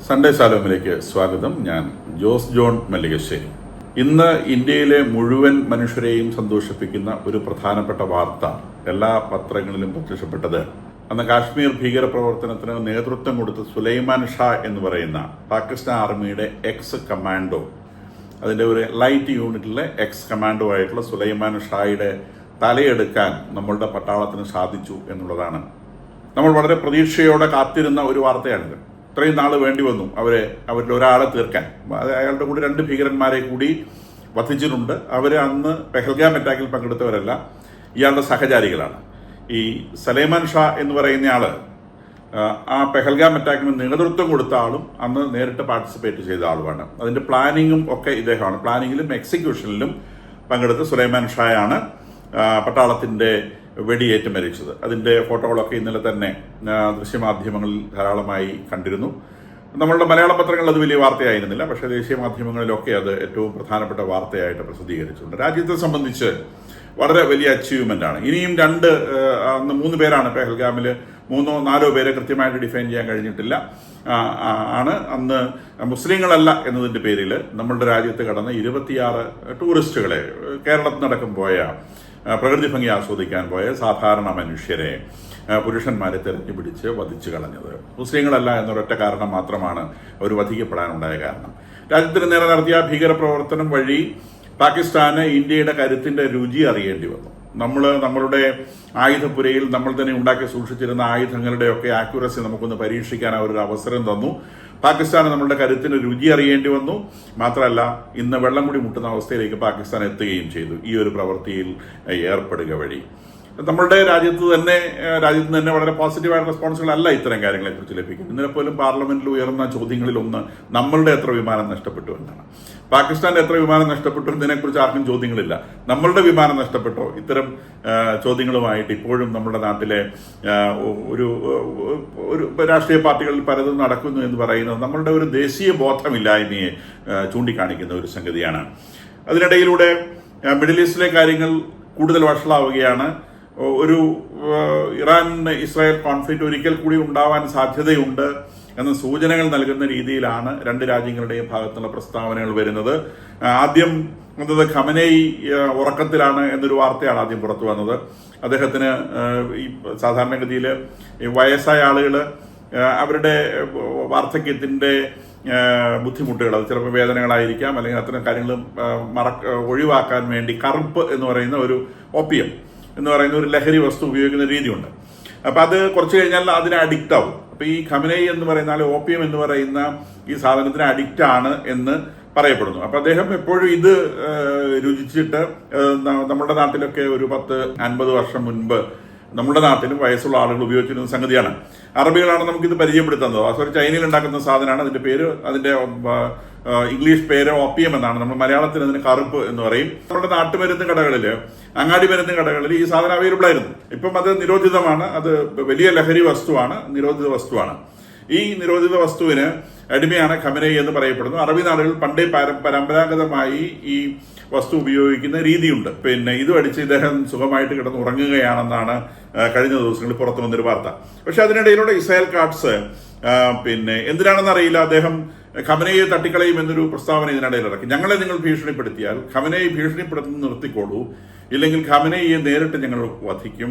Sunday ശാലോമിലേക്ക് സ്വാഗതം. ഞാൻ Jose John Mallikassery. ഇന്ന് ഇന്ത്യയിലെ മുഴുവൻ മനുഷ്യരെയും സന്തോഷിപ്പിക്കുന്ന ഒരു പ്രധാനപ്പെട്ട വാർത്ത എല്ലാ പത്രങ്ങളിലും പ്രത്യക്ഷപ്പെട്ടത് അന്ന് കാശ്മീർ ഭീകരപ്രവർത്തനത്തിന് നേതൃത്വം കൊടുത്ത സുലൈമാൻ ഷാ എന്ന് പറയുന്ന പാകിസ്ഥാൻ ആർമിയുടെ എക്സ് കമാൻഡോ, അതിൻ്റെ ഒരു ലൈറ്റ് യൂണിറ്റിലെ എക്സ് കമാൻഡോ ആയിട്ടുള്ള സുലൈമാൻ ഷായുടെ തലയെടുക്കാൻ നമ്മളുടെ പട്ടാളത്തിന് സാധിച്ചു എന്നുള്ളതാണ്. നമ്മൾ വളരെ പ്രതീക്ഷയോടെ കാത്തിരുന്ന ഒരു വാർത്തയാണിത്. ഇത്രയും നാൾ വേണ്ടി വന്നു അവരിൽ ഒരാളെ തീർക്കാൻ. അയാളുടെ കൂടെ 2 ഭീകരന്മാരെ കൂടി വധിച്ചിട്ടുണ്ട്. അവർ അന്ന് പെഹൽഗാം അറ്റാക്കിൽ പങ്കെടുത്തവരല്ല, ഇയാളുടെ സഹചാരികളാണ്. ഈ സുലൈമാൻ ഷാ എന്ന് പറയുന്ന ആള് ആ പെഹൽഗാം അറ്റാക്കിന് നേതൃത്വം കൊടുത്ത ആളും അന്ന് നേരിട്ട് പാർട്ടിസിപ്പേറ്റ് ചെയ്ത ആളുമാണ്. അതിന്റെ പ്ലാനിങ്ങും ഒക്കെ ഇദ്ദേഹമാണ്. പ്ലാനിങ്ങിലും എക്സിക്യൂഷനിലും പങ്കെടുത്ത സുലൈമാൻ ഷായാണ് പട്ടാളത്തിന്റെ വെടിയേറ്റ് മരിച്ചത്. അതിന്റെ ഫോട്ടോകളൊക്കെ ഇന്നലെ തന്നെ ദൃശ്യമാധ്യമങ്ങളിൽ ധാരാളമായി കണ്ടിരുന്നു. നമ്മളുടെ മലയാള പത്രങ്ങളിൽ അത് വലിയ വാർത്തയായിരുന്നില്ല, പക്ഷേ ദേശീയ മാധ്യമങ്ങളിലൊക്കെ അത് ഏറ്റവും പ്രധാനപ്പെട്ട വാർത്തയായിട്ട് പ്രസിദ്ധീകരിച്ചിട്ടുണ്ട്. രാജ്യത്തെ സംബന്ധിച്ച് വളരെ വലിയ അച്ചീവ്മെന്റ് ആണ്. ഇനിയും 3 പേരാണ് പെഹൽഗാമിൽ, 3-4 പേരെ കൃത്യമായിട്ട് ഡിഫൈൻ ചെയ്യാൻ കഴിഞ്ഞിട്ടില്ല. അന്ന് മുസ്ലിങ്ങളല്ല എന്നതിന്റെ പേരിൽ നമ്മളുടെ രാജ്യത്ത് കടന്ന 26 ടൂറിസ്റ്റുകളെ, കേരളത്തിനടക്കം പോയ, പ്രകൃതി ഭംഗി ആസ്വദിക്കാൻ പോയ സാധാരണ മനുഷ്യരെ, പുരുഷന്മാരെ തെരഞ്ഞു പിടിച്ച് വധിച്ചു കളഞ്ഞത് മുസ്ലിങ്ങളല്ല എന്നൊരൊറ്റ കാരണം മാത്രമാണ് അവർ വധിക്കപ്പെടാനുണ്ടായ കാരണം. രാജ്യത്തിന് നേരെ നടത്തിയ ഭീകരപ്രവർത്തനം വഴി പാകിസ്ഥാന് ഇന്ത്യയുടെ കരുത്തിന്റെ രുചി അറിയേണ്ടി വന്നു. നമ്മളുടെ ആയുധപ്പുരയിൽ നമ്മൾ തന്നെ ഉണ്ടാക്കി സൂക്ഷിച്ചിരുന്ന ആയുധങ്ങളുടെയൊക്കെ ആക്യുറസി നമുക്കൊന്ന് പരീക്ഷിക്കാൻ അവരൊരു അവസരം തന്നു. പാകിസ്ഥാന് നമ്മളുടെ കരുത്തിന് രുചി അറിയേണ്ടി വന്നു. മാത്രമല്ല, ഇന്ന് വെള്ളം കൂടി മുട്ടുന്ന അവസ്ഥയിലേക്ക് പാകിസ്ഥാൻ എത്തുകയും ചെയ്തു ഈ ഒരു പ്രവൃത്തിയിൽ ഏർപ്പെടുക വഴി. നമ്മളുടെ രാജ്യത്ത് തന്നെ വളരെ പോസിറ്റീവായ റെസ്പോൺസുകളല്ല ഇത്തരം കാര്യങ്ങളെക്കുറിച്ച് ലഭിക്കും. ഇന്നലെ പോലും പാർലമെന്റിൽ ഉയർന്ന ചോദ്യങ്ങളിലൊന്ന് നമ്മളുടെ എത്ര വിമാനം നഷ്ടപ്പെട്ടു എന്നാണ്. പാകിസ്ഥാന്റെ എത്ര വിമാനം നഷ്ടപ്പെട്ടു എന്നതിനെക്കുറിച്ച് ആർക്കും ചോദ്യങ്ങളില്ല. നമ്മളുടെ വിമാനം നഷ്ടപ്പെട്ടോ? ഇത്തരം ചോദ്യങ്ങളുമായിട്ട് ഇപ്പോഴും നമ്മുടെ നാട്ടിലെ ഒരു രാഷ്ട്രീയ പാർട്ടികളിൽ പലതും നടക്കുന്നു എന്ന് പറയുന്നത് നമ്മളുടെ ഒരു ദേശീയ ബോധമില്ലായ്മയെ ചൂണ്ടിക്കാണിക്കുന്ന ഒരു സംഗതിയാണ്. അതിനിടയിലൂടെ മിഡിൽ ഈസ്റ്റിലെ കാര്യങ്ങൾ കൂടുതൽ വഷളാവുകയാണ്. ഒരു ഇറാൻ ഇസ്രായേൽ കോൺഫ്ലിക്റ്റ് ഒരിക്കൽ കൂടി ഉണ്ടാവാൻ സാധ്യതയുണ്ട് എന്ന സൂചനകൾ നൽകുന്ന രീതിയിലാണ് 2 രാജ്യങ്ങളുടെയും ഭാഗത്തുള്ള പ്രസ്താവനകൾ വരുന്നത്. ആദ്യം ഖമനേയി ഉറക്കത്തിലാണ് എന്നൊരു വാർത്തയാണ് ആദ്യം പുറത്തു വന്നത്. അദ്ദേഹത്തിന് ഈ സാധാരണഗതിയിൽ വയസ്സായ ആളുകൾ അവരുടെ വാർദ്ധക്യത്തിന്റെ ബുദ്ധിമുട്ടുകൾ, അത് ചിലപ്പോൾ വേദനകളായിരിക്കാം, അല്ലെങ്കിൽ അത്തരം കാര്യങ്ങൾ ഒഴിവാക്കാൻ വേണ്ടി കറുപ്പ് എന്ന് പറയുന്ന ഒരു ഓപ്പിയം എന്ന് പറയുന്ന ഒരു ലഹരി വസ്തു ഉപയോഗിക്കുന്ന രീതിയുണ്ട്. അപ്പൊ അത് കുറച്ച് കഴിഞ്ഞാൽ അതിന് അഡിക്റ്റ് ആവും. അപ്പൊ ഈ ഖമനേയി എന്ന് പറയുന്ന ഓപ്പിയം എന്ന് പറയുന്ന ഈ സാധനത്തിന് അഡിക്റ്റ് ആണ് എന്ന് പറയപ്പെടുന്നു. അപ്പൊ അദ്ദേഹം എപ്പോഴും ഇത് രുചിച്ചിട്ട്, നമ്മുടെ നാട്ടിലൊക്കെ ഒരു 10-50 വർഷം മുൻപ് നമ്മുടെ നാട്ടിലും വയസ്സുള്ള ആളുകൾ ഉപയോഗിച്ചിരുന്ന സംഗതിയാണ്. അറബികളാണ് നമുക്കിത് പരിചയപ്പെടുത്തുന്നത്. ചൈനയിൽ ഉണ്ടാക്കുന്ന സാധനമാണ്. അതിന്റെ ഇംഗ്ലീഷ് പേര് ഓപ്പിയം എന്നാണ്. നമ്മൾ മലയാളത്തിൽ അതിന് കറുപ്പ് എന്ന് പറയും. നമ്മുടെ നാട്ടുമരുന്ന് കടകളിൽ, അങ്ങാടി മരുന്ന് കടകളിൽ ഈ സാധനം അവൈലബിൾ ആയിരുന്നു. ഇപ്പം അത് നിരോധിതമാണ്. അത് വലിയ ലഹരി വസ്തുവാണ്, നിരോധിത വസ്തുവാണ്. ഈ നിരോധിത വസ്തുവിന് അടിമയാണ് ഖമനേയി എന്ന് പറയപ്പെടുന്നു. അറബി നാടുകളിൽ പണ്ടേ പരമ്പരാഗതമായി ഈ വസ്തു ഉപയോഗിക്കുന്ന രീതിയുണ്ട്. ഇതും അടിച്ച് ഇദ്ദേഹം സുഖമായിട്ട് കിടന്ന് ഉറങ്ങുകയാണെന്നാണ് കഴിഞ്ഞ ദിവസങ്ങളിൽ പുറത്തു വന്നൊരു വാർത്ത. പക്ഷെ അതിനിടയിലൂടെ ഇസ്രായേൽ കാട്സ് എന്തിനാണെന്ന് അറിയില്ല, അദ്ദേഹം ഖമനേയെ തട്ടിക്കളയും എന്നൊരു പ്രസ്താവന ഇതിനിടയിൽ ഇറക്കി. ഞങ്ങളെ നിങ്ങൾ ഭീഷണിപ്പെടുത്തിയാൽ ഖമനേയെ ഭീഷണിപ്പെടുത്തുന്നത് നിർത്തിക്കോളൂ, ഇല്ലെങ്കിൽ ഖമനേയെ നേരിട്ട് ഞങ്ങൾ വധിക്കും.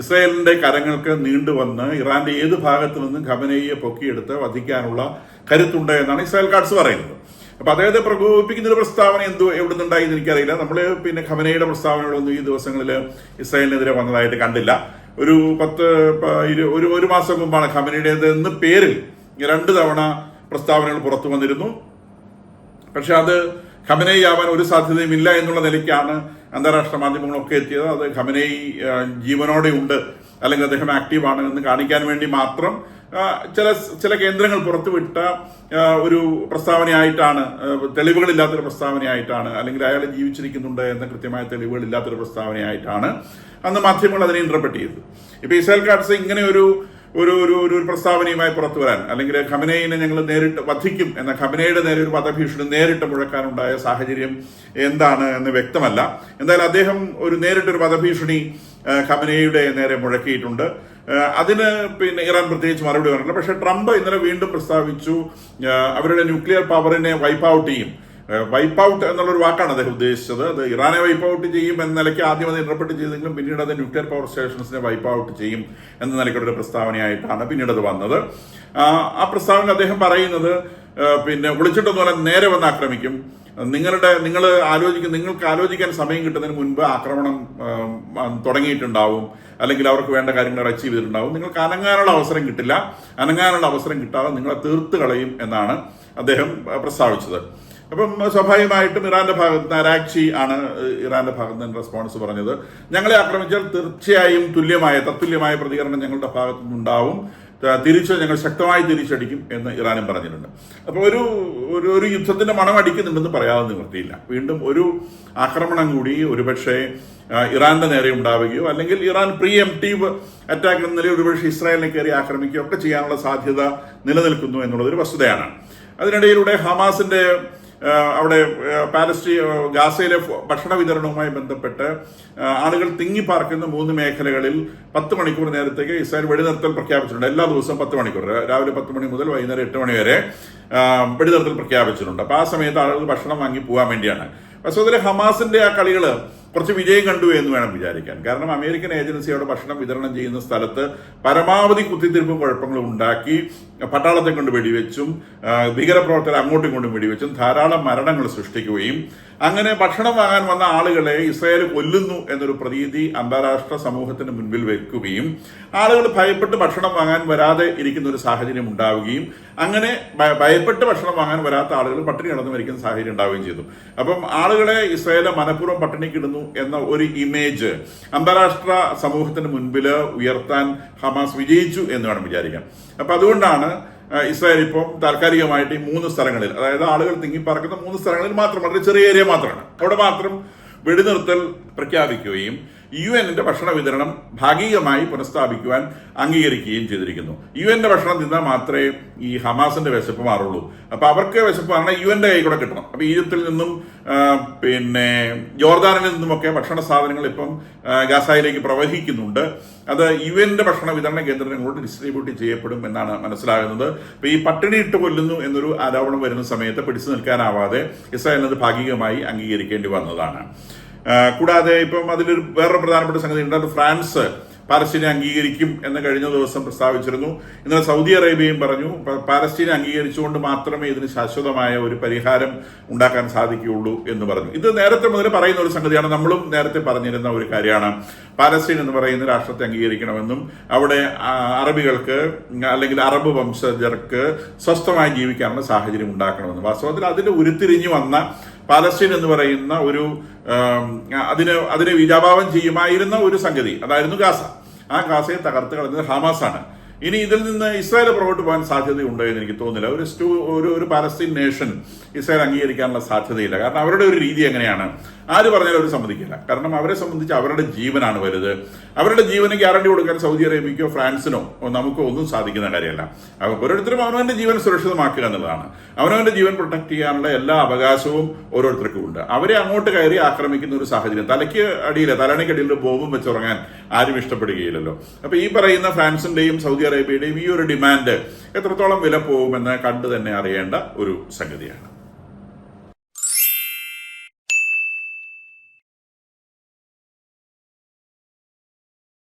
ഇസ്രായേലിന്റെ കരങ്ങൾക്ക് നീണ്ടുവന്ന് ഇറാന്റെ ഏത് ഭാഗത്തു നിന്നും ഖമനേയെ പൊക്കിയെടുത്ത് വധിക്കാനുള്ള കരുത്തുണ്ട് എന്നാണ് ഇസ്രായേൽ കാട്സ് പറയുന്നത്. അപ്പൊ അദ്ദേഹത്തെ പ്രകോപിപ്പിക്കുന്ന ഒരു പ്രസ്താവന എവിടെ നിന്നുണ്ടായി എന്ന് എനിക്കറിയില്ല. നമ്മള് ഖമനേയുടെ പ്രസ്താവനകളൊന്നും ഈ ദിവസങ്ങളിൽ ഇസ്രായേലിനെതിരെ വന്നതായിട്ട് കണ്ടില്ല. ഒരു മാസം മുമ്പാണ് ഖമനേയുടേത് എന്ന് പേരിൽ 2 തവണ പ്രസ്താവനകൾ പുറത്തു വന്നിരുന്നു. പക്ഷെ അത് ഖമനേയി ആവാൻ ഒരു സാധ്യതയും ഇല്ല എന്നുള്ള നിലയ്ക്കാണ് അന്താരാഷ്ട്ര മാധ്യമങ്ങളൊക്കെ എത്തിയത്. അത് ഖമനേയി ജീവനോടെ ഉണ്ട്, അല്ലെങ്കിൽ അദ്ദേഹം ആക്റ്റീവാണ് എന്ന് കാണിക്കാൻ വേണ്ടി മാത്രം ചില കേന്ദ്രങ്ങൾ പുറത്തുവിട്ട ഒരു പ്രസ്താവനയായിട്ടാണ്, തെളിവുകളില്ലാത്തൊരു പ്രസ്താവനയായിട്ടാണ്, അല്ലെങ്കിൽ അയാൾ ജീവിച്ചിരിക്കുന്നുണ്ട് എന്ന കൃത്യമായ തെളിവുകളില്ലാത്തൊരു പ്രസ്താവനയായിട്ടാണ് അന്ന് മാധ്യമങ്ങൾ അതിനെ ഇന്റർപ്രറ്റ് ചെയ്തത്. ഇപ്പൊ ഇസ്രായേൽ കാട്സ് ഇങ്ങനെ ഒരു പ്രസ്താവനയുമായി പുറത്തു വരാൻ, അല്ലെങ്കിൽ ഖമനേയിനെ ഞങ്ങൾ നേരിട്ട് വധിക്കും എന്ന ഖമനേയുടെ നേരെ ഒരു വധഭീഷണി നേരിട്ട് മുഴക്കാനുണ്ടായ സാഹചര്യം എന്താണ് എന്ന് വ്യക്തമല്ല. എന്തായാലും അദ്ദേഹം നേരിട്ടൊരു വധഭീഷണി ഖമനേയുടെ നേരെ മുഴക്കിയിട്ടുണ്ട്. അതിന് പിന്നെ ഇറാൻ പ്രത്യേകിച്ച് മറുപടി പറഞ്ഞില്ല. പക്ഷേ ട്രംപ് ഇന്നലെ വീണ്ടും പ്രസ്താവിച്ചു അവരുടെ ന്യൂക്ലിയർ പവറിനെ വൈപ്പ് ഔട്ട് ചെയ്യും. വൈപ്പ് ഔട്ട് എന്നുള്ളൊരു വാക്കാണ് അദ്ദേഹം ഉദ്ദേശിച്ചത്. അത് ഇറാനെ വൈപ്പ് ഔട്ട് ചെയ്യും എന്ന നിലയ്ക്ക് ആദ്യം അത് ഇന്റർപ്രറ്റ് ചെയ്തെങ്കിലും പിന്നീട് അത് ന്യൂക്ലിയർ പവർ സ്റ്റേഷൻസിനെ വൈപ്പ് ഔട്ട് ചെയ്യും എന്ന നിലയ്ക്കുള്ള പ്രസ്താവനയായിട്ടാണ് പിന്നീട് അത് വന്നത്. ആ പ്രസ്താവന അദ്ദേഹം പറയുന്നത് പിന്നെ വിളിച്ചിട്ടൊന്നുമല്ല, നേരെ വന്ന് ആക്രമിക്കും. നിങ്ങൾക്ക് ആലോചിക്കാൻ സമയം കിട്ടുന്നതിന് മുൻപ് ആക്രമണം തുടങ്ങിയിട്ടുണ്ടാവും, അല്ലെങ്കിൽ അവർക്ക് വേണ്ട കാര്യങ്ങൾ അച്ചീവ് ചെയ്തിട്ടുണ്ടാവും. നിങ്ങൾക്ക് അനങ്ങാനുള്ള അവസരം കിട്ടില്ല. അനങ്ങാനുള്ള അവസരം കിട്ടാതെ നിങ്ങളെ തീർത്ത് കളയും എന്നാണ് അദ്ദേഹം പ്രസ്താവിച്ചത്. അപ്പം സ്വാഭാവികമായിട്ടും ഇറാന്റെ ഭാഗത്ത് നിന്ന് അരാക്ചി ആണ് ഇറാന്റെ ഭാഗത്ത് നിന്ന് റെസ്പോൺസ് പറഞ്ഞത്. ഞങ്ങളെ ആക്രമിച്ചാൽ തീർച്ചയായും തത്തുല്യമായ പ്രതികരണം ഞങ്ങളുടെ ഭാഗത്തു നിന്നുണ്ടാവും, ഞങ്ങൾ ശക്തമായി തിരിച്ചടിക്കും എന്ന് ഇറാനും പറഞ്ഞിട്ടുണ്ട്. അപ്പോൾ ഒരു യുദ്ധത്തിന്റെ മണം അടിക്കുന്നുണ്ടെന്ന് പറയാതെ നിവൃത്തിയില്ല. വീണ്ടും ഒരു ആക്രമണം കൂടി ഒരുപക്ഷെ ഇറാന്റെ നേരെ ഉണ്ടാവുകയോ അല്ലെങ്കിൽ ഇറാൻ പ്രീ എംപ്റ്റീവ് അറ്റാക്ക് എന്ന നിലയിൽ ഒരുപക്ഷെ ഇസ്രായേലിനെ കയറി ആക്രമിക്കുകയോ ഒക്കെ ചെയ്യാനുള്ള സാധ്യത നിലനിൽക്കുന്നു എന്നുള്ളതൊരു വസ്തുതയാണ്. അതിനിടയിലൂടെ ഹമാസിന്റെ അവിടെ ഗാസയിലെ ഭക്ഷണ വിതരണവുമായി ബന്ധപ്പെട്ട് ആളുകൾ തിങ്ങിപ്പാർക്കുന്ന 3 മേഖലകളിൽ 10 മണിക്കൂർ നേരത്തേക്ക് ഇസ്രായേൽ വെടിനിർത്തൽ പ്രഖ്യാപിച്ചിട്ടുണ്ട്. എല്ലാ ദിവസവും 10 മണിക്കൂർ, രാവിലെ 10 മണി മുതൽ വൈകുന്നേരം 8 മണി വരെ വെടിനിർത്തൽ പ്രഖ്യാപിച്ചിട്ടുണ്ട്. അപ്പോൾ ആ സമയത്ത് ആളുകൾ ഭക്ഷണം വാങ്ങി പോകാൻ വേണ്ടിയാണ്. വാസ്തവത്തിൽ ഹമാസിന്റെ ആ കളികൾ കുറച്ച് വിജയം കണ്ടു എന്ന് വേണം വിചാരിക്കാൻ. കാരണം അമേരിക്കൻ ഏജൻസി അവിടെ ഭക്ഷണം വിതരണം ചെയ്യുന്ന സ്ഥലത്ത് പരമാവധി കുത്തിത്തിരിപ്പും കുഴപ്പങ്ങളും ഉണ്ടാക്കി, പട്ടാളത്തെ കൊണ്ട് വെടിവെച്ചും ഭീകരപ്രവർത്തകർ അങ്ങോട്ടും ഇങ്ങോട്ടും വെടിവെച്ചും ധാരാളം മരണങ്ങൾ സൃഷ്ടിക്കുകയും അങ്ങനെ ഭക്ഷണം വാങ്ങാൻ വന്ന ആളുകളെ ഇസ്രായേൽ കൊല്ലുന്നു എന്നൊരു പ്രതീതി അന്താരാഷ്ട്ര സമൂഹത്തിന് മുൻപിൽ വെക്കുകയും ആളുകൾ ഭയപ്പെട്ട് ഭക്ഷണം വാങ്ങാൻ വരാതെ ഇരിക്കുന്ന ഒരു സാഹചര്യം ഉണ്ടാവുകയും അങ്ങനെ ഭയപ്പെട്ട് ഭക്ഷണം വാങ്ങാൻ വരാത്ത ആളുകൾ പട്ടിണി കിടന്നു മരിക്കുന്ന സാഹചര്യം ഉണ്ടാവുകയും ചെയ്തു. അപ്പം ആളുകളെ ഇസ്രായേൽ മനഃപൂർവ്വം പട്ടിണിക്കിടുന്നു എന്ന ഒരു ഇമേജ് അന്താരാഷ്ട്ര സമൂഹത്തിന് മുൻപിൽ ഉയർത്താൻ ഹമാസ് വിജയിച്ചു എന്ന് വേണം വിചാരിക്കാൻ. അപ്പൊ അതുകൊണ്ടാണ് ഇസ്രായേൽ ഇപ്പം താൽക്കാലികമായിട്ട് ഈ 3 സ്ഥലങ്ങളിൽ, അതായത് ആളുകൾ തിങ്ങിപ്പാർക്കുന്ന 3 സ്ഥലങ്ങളിൽ മാത്രം, വളരെ ചെറിയ ഏരിയ മാത്രമാണ്, അവിടെ മാത്രം വെടിനിർത്തൽ പ്രഖ്യാപിക്കുകയും UN-ന്റെ ഭക്ഷണ വിതരണം ഭാഗികമായി പുനഃസ്ഥാപിക്കുവാൻ അംഗീകരിക്കുകയും ചെയ്തിരിക്കുന്നു. UN-ന്റെ ഭക്ഷണം തിന്നാൽ മാത്രമേ ഈ ഹമാസിന്റെ വിശപ്പ് മാറുള്ളൂ. അപ്പൊ അവർക്ക് വിശപ്പ് മാറണം UN-ന്റെ കൈ കൂടെ കിട്ടണം. അപ്പൊ ഈജിപ്തിൽ നിന്നും പിന്നെ ജോർദാനിൽ നിന്നുമൊക്കെ ഭക്ഷണ സാധനങ്ങൾ ഇപ്പം ഗാസയിലേക്ക് പ്രവഹിക്കുന്നുണ്ട്. അത് UN-ന്റെ ഭക്ഷണ വിതരണ കേന്ദ്രങ്ങളോട് ഡിസ്ട്രിബ്യൂട്ട് ചെയ്യപ്പെടും എന്നാണ് മനസ്സിലാകുന്നത്. അപ്പൊ ഈ പട്ടിണി ഇട്ട് കൊല്ലുന്നു എന്നൊരു ആരോപണം വരുന്ന സമയത്ത് പിടിച്ചു നിൽക്കാനാവാതെ ഇസ്രായേലിനത് ഭാഗികമായി അംഗീകരിക്കേണ്ടി വന്നതാണ്. കൂടാതെ ഇപ്പം അതിലൊരു വേറൊരു പ്രധാനപ്പെട്ട സംഗതി ഉണ്ട്. ഫ്രാൻസ് പാലസ്തീനെ അംഗീകരിക്കും എന്ന് കഴിഞ്ഞ ദിവസം പ്രസ്താവിച്ചിരുന്നു. ഇന്നലെ സൗദി അറേബ്യയും പറഞ്ഞു പാലസ്തീനെ അംഗീകരിച്ചുകൊണ്ട് മാത്രമേ ഇതിന് ശാശ്വതമായ ഒരു പരിഹാരം ഉണ്ടാക്കാൻ സാധിക്കുകയുള്ളൂ എന്ന് പറഞ്ഞു. ഇത് നേരത്തെ മുതൽ പറയുന്ന ഒരു സംഗതിയാണ്. നമ്മളും നേരത്തെ പറഞ്ഞിരുന്ന ഒരു കാര്യമാണ്. പാലസ്തീൻ എന്ന് പറയുന്ന രാഷ്ട്രത്തെ അംഗീകരിക്കണമെന്നും അവിടെ അറബികൾക്ക് അല്ലെങ്കിൽ അറബ് വംശജർക്ക് സ്വസ്ഥമായി ജീവിക്കാനുള്ള സാഹചര്യം ഉണ്ടാക്കണമെന്നും. വാസ്തവത്തിൽ അതിന് ഉരുത്തിരിഞ്ഞു വന്ന പാലസ്തീൻ എന്ന് പറയുന്ന ഒരു അതിനെ വിജാപാവം ചെയ്യുമായിരുന്ന ഒരു സംഗതി അതായിരുന്നു ഗാസ. ആ ഗാസയെ തകർത്ത് കളഞ്ഞത് ഹമാസാണ്. ഇനി ഇതിൽ നിന്ന് ഇസ്രായേൽ പുറകോട്ട് പോകാൻ സാധ്യതയുണ്ടോ എന്ന് എനിക്ക് തോന്നുന്നില്ല. ഒരു പാലസ്തീൻ നേഷൻ ഇസ്രായേൽ അംഗീകരിക്കാനുള്ള സാധ്യതയില്ല. കാരണം അവരുടെ ഒരു രീതി എങ്ങനെയാണ്, ആര് പറഞ്ഞാലും അവർ സമ്മതിക്കില്ല. കാരണം അവരെ സംബന്ധിച്ച് അവരുടെ ജീവനാണ് വലുത്. അവരുടെ ജീവന് ഗ്യാരണ്ടി കൊടുക്കാൻ സൗദി അറേബ്യക്കോ ഫ്രാൻസിനോ നമുക്കോ ഒന്നും സാധിക്കുന്ന കാര്യമല്ല. ഓരോരുത്തരും അവനവന്റെ ജീവൻ സുരക്ഷിതമാക്കുക എന്നുള്ളതാണ്. അവനവന്റെ ജീവൻ പ്രൊട്ടക്ട് ചെയ്യാനുള്ള എല്ലാ അവകാശവും ഓരോരുത്തർക്കും ഉണ്ട്. അവരെ അങ്ങോട്ട് കയറി ആക്രമിക്കുന്ന ഒരു സാഹചര്യം, തലണിക്കടിയിൽ ബോംബും വെച്ചുറങ്ങാൻ ആരും ഇഷ്ടപ്പെടുകയില്ലല്ലോ. അപ്പൊ ഈ പറയുന്ന ഫ്രാൻസിന്റെയും സൗദി അറേബ്യയുടെയും ഈ ഒരു ഡിമാൻഡ് എത്രത്തോളം വില പോകുമെന്ന് കണ്ടു തന്നെ അറിയേണ്ട ഒരു സംഗതിയാണ്.